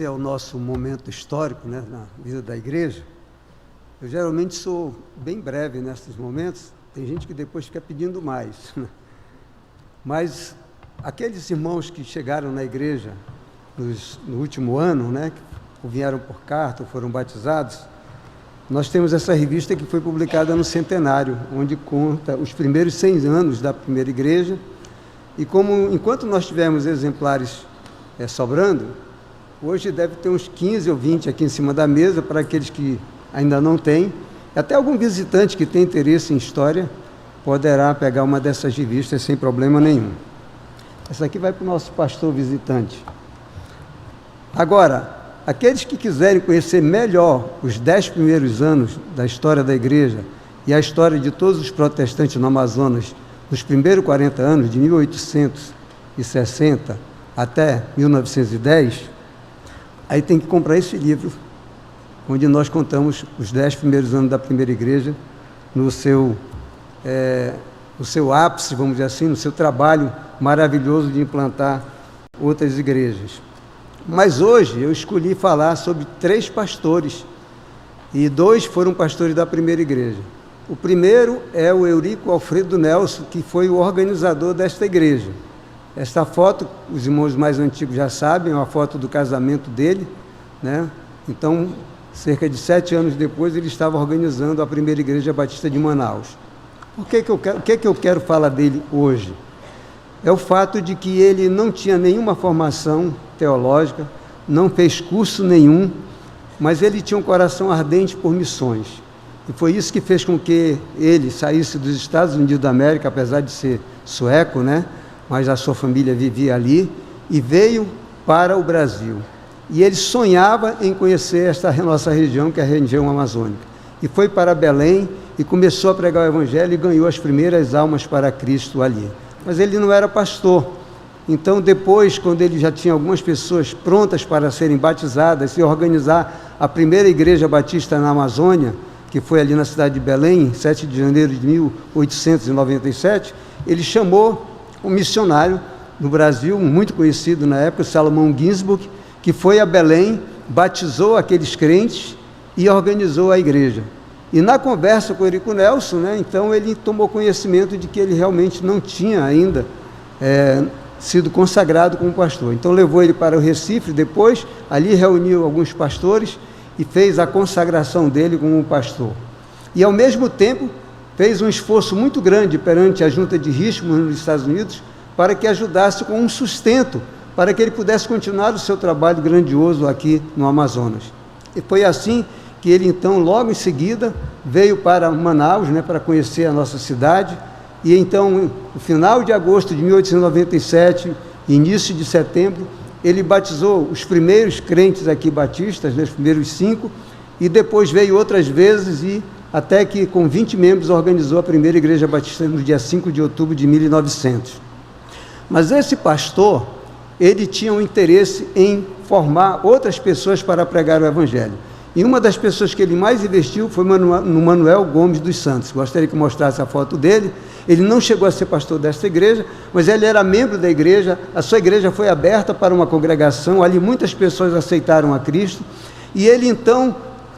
esse é o nosso momento histórico, né, na vida da igreja. Eu geralmente sou bem breve nesses momentos, tem gente que depois fica pedindo mais, né? Mas aqueles irmãos que chegaram na igreja no último ano, né, que vieram por carta ou foram batizados, nós temos essa revista que foi publicada no centenário, onde conta os primeiros 100 anos da primeira igreja, e enquanto nós tivermos exemplares sobrando, hoje deve ter uns 15 ou 20 aqui em cima da mesa, para aqueles que ainda não têm. Até algum visitante que tem interesse em história poderá pegar uma dessas revistas sem problema nenhum. Essa aqui vai para o nosso pastor visitante. Agora, aqueles que quiserem conhecer melhor os 10 primeiros anos da história da igreja e a história de todos os protestantes no Amazonas, nos primeiros 40 anos, de 1860 até 1910, aí tem que comprar esse livro, onde nós contamos os 10 primeiros anos da primeira igreja, no seu ápice, vamos dizer assim, no seu trabalho maravilhoso de implantar outras igrejas. Mas hoje eu escolhi falar sobre 3 pastores, e 2 foram pastores da primeira igreja. O primeiro é o Eurico Alfredo Nelson, que foi o organizador desta igreja. Esta foto, os irmãos mais antigos já sabem, é uma foto do casamento dele, né? Então, cerca de 7 anos depois, ele estava organizando a primeira igreja batista de Manaus. O que eu quero falar dele hoje? É o fato de que ele não tinha nenhuma formação teológica, não fez curso nenhum, mas ele tinha um coração ardente por missões. E foi isso que fez com que ele saísse dos Estados Unidos da América, apesar de ser sueco, né? Mas a sua família vivia ali, e veio para o Brasil. E ele sonhava em conhecer esta nossa região, que é a região amazônica. E foi para Belém e começou a pregar o Evangelho e ganhou as primeiras almas para Cristo ali. Mas ele não era pastor. Então, depois, quando ele já tinha algumas pessoas prontas para serem batizadas e organizar a primeira igreja batista na Amazônia, que foi ali na cidade de Belém, 7 de janeiro de 1897, ele chamou um missionário no Brasil, muito conhecido na época, Salomão Ginsburg, que foi a Belém, batizou aqueles crentes e organizou a igreja. E na conversa com o Eurico Nelson, né, então ele tomou conhecimento de que ele realmente não tinha ainda sido consagrado como pastor. Então levou ele para o Recife, depois ali reuniu alguns pastores e fez a consagração dele como pastor. E ao mesmo tempo fez um esforço muito grande perante a junta de Richmond nos Estados Unidos para que ajudasse com um sustento, para que ele pudesse continuar o seu trabalho grandioso aqui no Amazonas. E foi assim que ele então, logo em seguida, veio para Manaus, né, para conhecer a nossa cidade, e então, no final de agosto de 1897, início de setembro, ele batizou os primeiros crentes aqui batistas, né, os primeiros 5, e depois veio outras vezes, e até que com 20 membros organizou a primeira igreja batista no dia 5 de outubro de 1900. Mas esse pastor, ele tinha um interesse em formar outras pessoas para pregar o Evangelho. E uma das pessoas que ele mais investiu foi no Manuel Gomes dos Santos. Gostaria que mostrasse a foto dele. Ele não chegou a ser pastor desta igreja, mas ele era membro da igreja. A sua igreja foi aberta para uma congregação, ali muitas pessoas aceitaram a Cristo, e ele então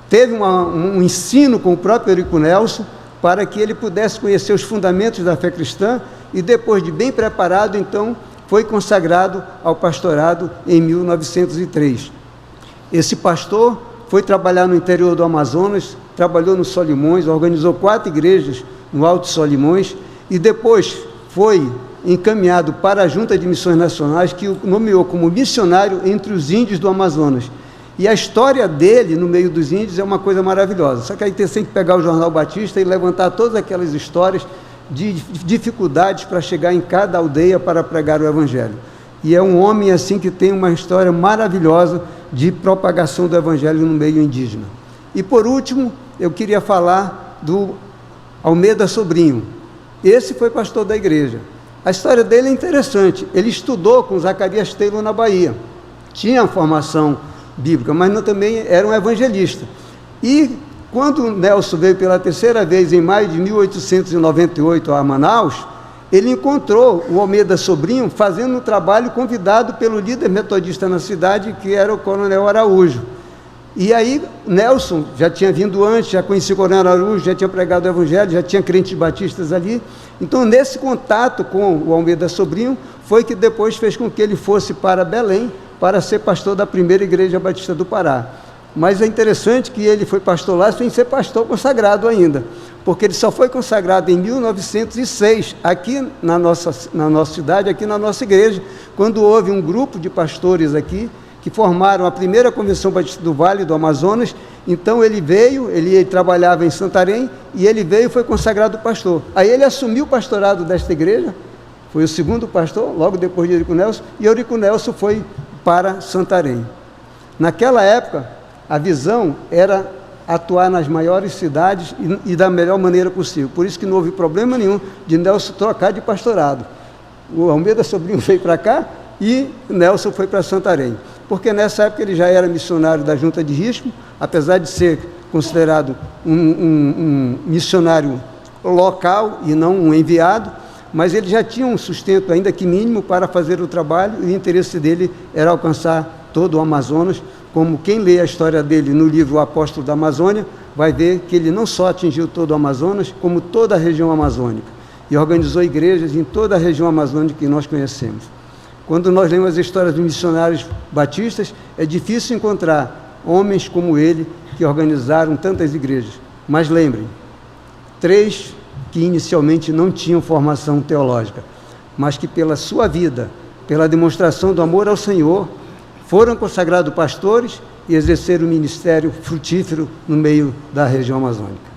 teve um ensino com o próprio Eurico Nelson, para que ele pudesse conhecer os fundamentos da fé cristã, e depois de bem preparado, então, foi consagrado ao pastorado em 1903. Esse pastor foi trabalhar no interior do Amazonas, trabalhou no Solimões, organizou 4 igrejas no Alto Solimões, e depois foi encaminhado para a Junta de Missões Nacionais, que o nomeou como missionário entre os índios do Amazonas. E a história dele no meio dos índios é uma coisa maravilhosa. Só que aí tem que pegar o Jornal Batista e levantar todas aquelas histórias de dificuldades para chegar em cada aldeia para pregar o Evangelho. E é um homem assim que tem uma história maravilhosa de propagação do Evangelho no meio indígena. E por último, eu queria falar do Almeida Sobrinho. Esse foi pastor da igreja. A história dele é interessante. Ele estudou com Zacarias Taylor na Bahia. Tinha formação bíblica, mas também era um evangelista. E quando Nelson veio pela terceira vez, em maio de 1898, a Manaus, ele encontrou o Almeida Sobrinho fazendo um trabalho convidado pelo líder metodista na cidade, que era o Coronel Araújo. E aí Nelson já tinha vindo antes, já conhecia o Coronel Araújo, já tinha pregado o Evangelho, já tinha crentes batistas ali. Então, nesse contato com o Almeida Sobrinho, foi que depois fez com que ele fosse para Belém, para ser pastor da primeira igreja batista do Pará. Mas é interessante que ele foi pastor lá sem ser pastor consagrado ainda, porque ele só foi consagrado em 1906, aqui na nossa cidade, aqui na nossa igreja, quando houve um grupo de pastores aqui, que formaram a primeira Convenção Batista do Vale do Amazonas. Então ele veio, ele trabalhava em Santarém, e ele veio e foi consagrado pastor. Aí ele assumiu o pastorado desta igreja, foi o segundo pastor, logo depois de Eurico Nelson, e Eurico Nelson foi para Santarém. Naquela época, a visão era atuar nas maiores cidades e da melhor maneira possível. Por isso que não houve problema nenhum de Nelson trocar de pastorado. O Almeida Sobrinho veio para cá e Nelson foi para Santarém. Porque nessa época ele já era missionário da Junta de Risco, apesar de ser considerado um missionário local e não um enviado, mas ele já tinha um sustento, ainda que mínimo, para fazer o trabalho, e o interesse dele era alcançar todo o Amazonas, como quem lê a história dele no livro O Apóstolo da Amazônia, vai ver que ele não só atingiu todo o Amazonas, como toda a região amazônica, e organizou igrejas em toda a região amazônica que nós conhecemos. Quando nós lemos as histórias dos missionários batistas, é difícil encontrar homens como ele, que organizaram tantas igrejas. Mas lembrem, 3 que inicialmente não tinham formação teológica, mas que pela sua vida, pela demonstração do amor ao Senhor, foram consagrados pastores e exerceram um ministério frutífero no meio da região amazônica.